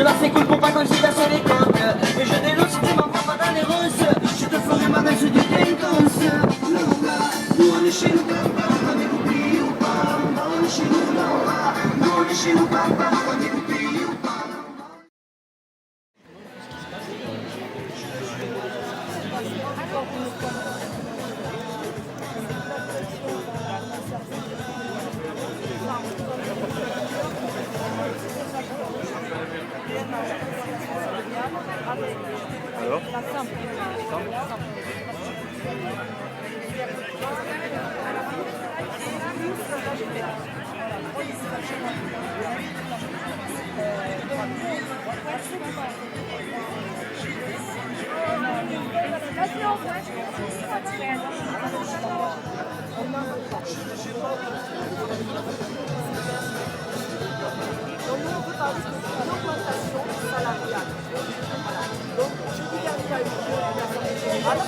là c'est cool pour pas que j'y casse les côtes. Et je dénonce si tu m'envoies pas dans les roses. Je te ferai ma messe du délinquance. Nous on est chez nous, papa, on est oublié ou pas. On est chez nous, là, nous on est chez nous, papa, on est oublié ou pas. Alors Donc nous, on peut parler d'augmentation salariale. Donc, je dis dernier à l'Assemblée générale,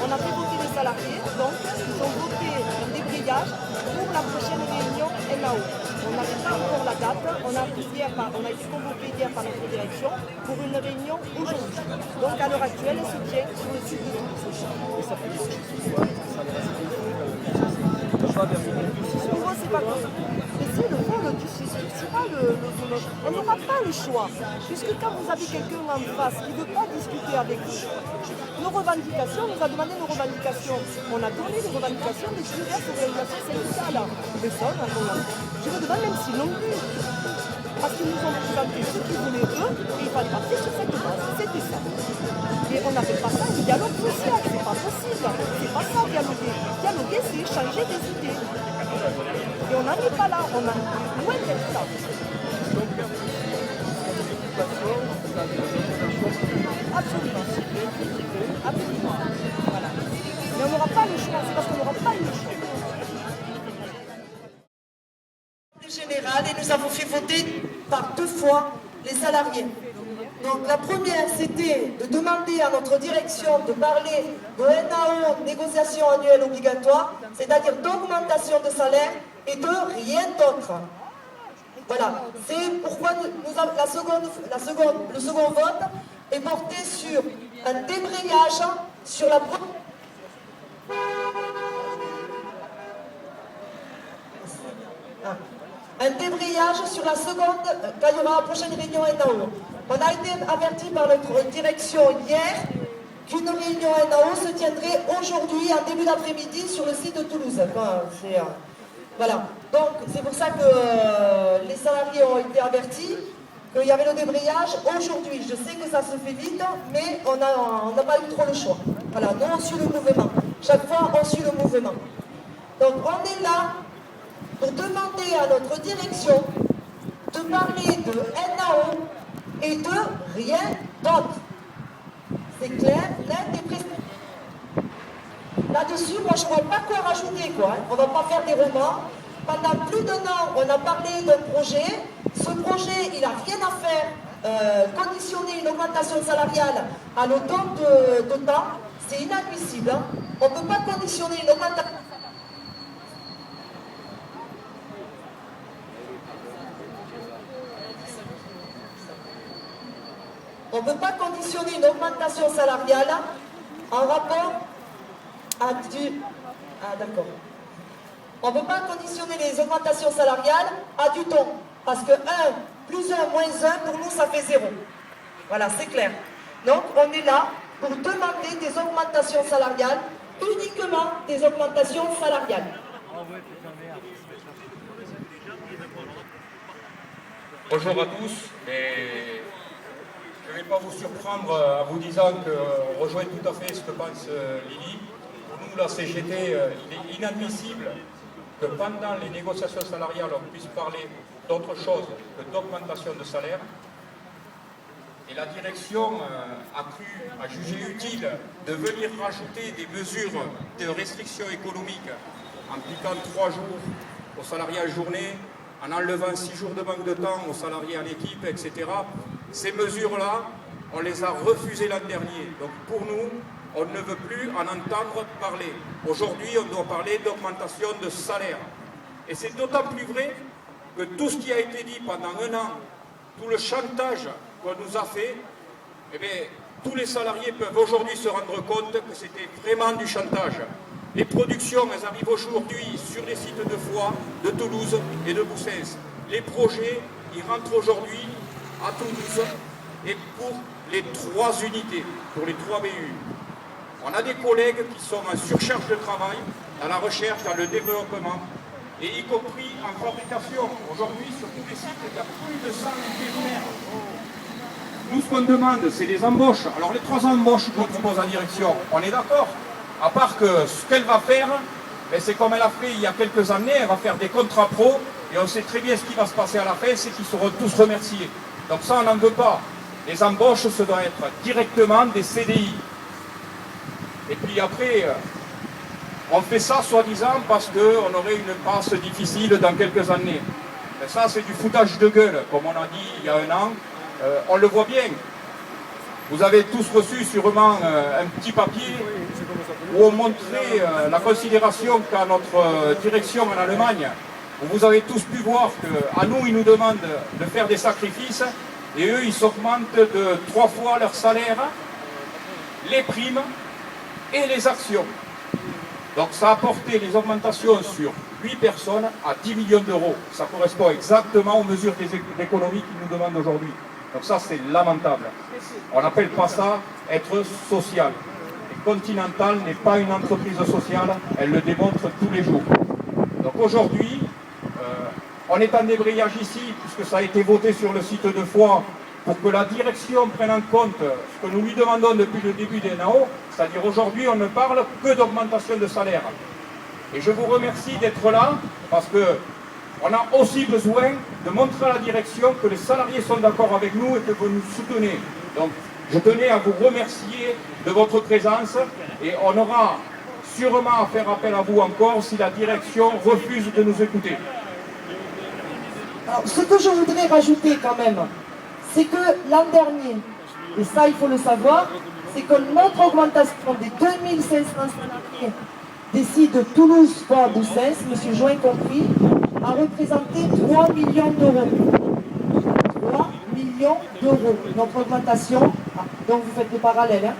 on a fait voter les salariés, donc ils ont voté un débrayage pour la prochaine réunion NAO. On n'avait pas encore la date, on a été convoqué hier par notre direction pour une réunion aujourd'hui. Donc à l'heure actuelle, elle se tient sur le sud de Toulouse. Pour moi, c'est pas grave. Mais c'est le fond du sujet, c'est pas on n'aura pas le choix. Puisque quand vous avez quelqu'un en face qui ne veut pas discuter avec vous, nos revendications, on nous a demandé nos revendications. On a donné les revendications des diverses organisations syndicales. Mais ça, on a demandé. Je me demande même s'ils l'ont vu. Parce qu'ils nous ont présenté ce qu'ils voulaient eux, et il fallait partir sur cette base. C'était ça. Et on n'appelle pas ça un dialogue social, c'est pas possible. C'est pas ça, dialoguer. Dialoguer, c'est échanger des idées. Et on n'en est pas là, on en est loin d'être là. Absolument. Absolument. Voilà. Mais on n'aura pas le choix, c'est parce qu'on n'aura pas eu le choix. Générale, et nous avons fait voter par 2 fois les salariés. Donc la première, c'était de demander à notre direction de parler de NAO, négociation annuelle obligatoire, c'est-à-dire d'augmentation de salaire et de rien d'autre. Voilà, c'est pourquoi le second vote est porté sur un débrayage sur la seconde, quand il y aura la prochaine réunion NAO. On a été averti par notre direction hier qu'une réunion NAO se tiendrait aujourd'hui en début d'après-midi sur le site de Toulouse. Voilà, donc c'est pour ça que les salariés ont été avertis qu'il y avait le débrayage aujourd'hui. Je sais que ça se fait vite, mais on n'a pas eu trop le choix. Voilà, nous on suit le mouvement. Chaque fois on suit le mouvement. Donc on est là pour demander à notre direction de parler de NAO et de rien d'autre. C'est clair, net et précis. Là-dessus, moi je ne vois pas quoi rajouter, quoi. On ne va pas faire des romans. Pendant plus d'1 an, on a parlé d'un projet. Ce projet, il n'a rien à faire. Conditionner une augmentation salariale à l'automne de temps, c'est inadmissible. Hein. On ne peut pas conditionner une augmentation. On ne peut pas conditionner une augmentation salariale en rapport à du... Ah d'accord. On ne peut pas conditionner les augmentations salariales à du ton. Parce que 1 plus 1 moins 1, pour nous, ça fait 0. Voilà, c'est clair. Donc, on est là pour demander des augmentations salariales, uniquement des augmentations salariales. Bonjour à tous. Et je ne vais pas vous surprendre en vous disant qu'on rejoint tout à fait ce que pense Lily. Pour nous, la CGT, il est inadmissible que pendant les négociations salariales, on puisse parler d'autre chose que d'augmentation de salaire. Et la direction a jugé utile de venir rajouter des mesures de restriction économique en piquant 3 jours aux salariés en journée, en enlevant 6 jours de manque de temps aux salariés en équipe, etc. Ces mesures-là, on les a refusées l'an dernier. Donc pour nous, on ne veut plus en entendre parler. Aujourd'hui, on doit parler d'augmentation de salaire. Et c'est d'autant plus vrai que tout ce qui a été dit pendant 1 an, tout le chantage qu'on nous a fait, eh bien, tous les salariés peuvent aujourd'hui se rendre compte que c'était vraiment du chantage. Les productions, elles arrivent aujourd'hui sur les sites de Foix, de Toulouse et de Boussens. Les projets, ils rentrent aujourd'hui à Toulouse et pour les 3 unités, pour les 3 BU. On a des collègues qui sont en surcharge de travail, dans la recherche, dans le développement, et y compris en fabrication. Aujourd'hui, sur tous les sites, il y a plus de 100 intérimaires. Nous, ce qu'on demande, c'est des embauches. Alors, les 3 embauches que propose la direction, on est d'accord. À part que ce qu'elle va faire, ben, c'est comme elle a fait il y a quelques années, elle va faire des contrats pro, et on sait très bien ce qui va se passer à la fin, c'est qu'ils seront tous remerciés. Donc ça, on n'en veut pas. Les embauches, ce doit être directement des CDI. Et puis après, on fait ça soi-disant parce qu'on aurait une passe difficile dans quelques années. Mais ça, c'est du foutage de gueule, comme on a dit il y a 1 an. On le voit bien. Vous avez tous reçu sûrement un petit papier où on montrait la considération qu'a notre direction en Allemagne, où vous avez tous pu voir qu'à nous, ils nous demandent de faire des sacrifices, et eux, ils s'augmentent de 3 fois leur salaire, les primes et les actions. Donc ça a porté les augmentations sur 8 personnes à 10 millions d'euros. Ça correspond exactement aux mesures d'économie qu'ils nous demandent aujourd'hui. Donc ça, c'est lamentable. On n'appelle pas ça être social. Et Continental n'est pas une entreprise sociale, elle le démontre tous les jours. Donc aujourd'hui, on est en débrayage ici, puisque ça a été voté sur le site de Foix, pour que la direction prenne en compte ce que nous lui demandons depuis le début des NAO, c'est-à-dire aujourd'hui, on ne parle que d'augmentation de salaire. Et je vous remercie d'être là, parce que on a aussi besoin de montrer à la direction que les salariés sont d'accord avec nous et que vous nous soutenez. Donc, je tenais à vous remercier de votre présence et on aura sûrement à faire appel à vous encore si la direction refuse de nous écouter. Alors, ce que je voudrais rajouter quand même, c'est que l'an dernier, et ça il faut le savoir, c'est que notre augmentation des 2500 salariés des sites de Toulouse, Foix, Boussens, M. Join compris, a représenté 3 millions d'euros. 3 millions d'euros. Notre augmentation, donc vous faites le parallèle, hein,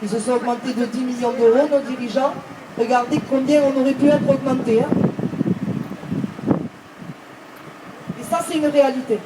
ils se sont augmentés de 10 millions d'euros, nos dirigeants. Regardez combien on aurait pu être augmenté. Hein. Et ça, c'est une réalité.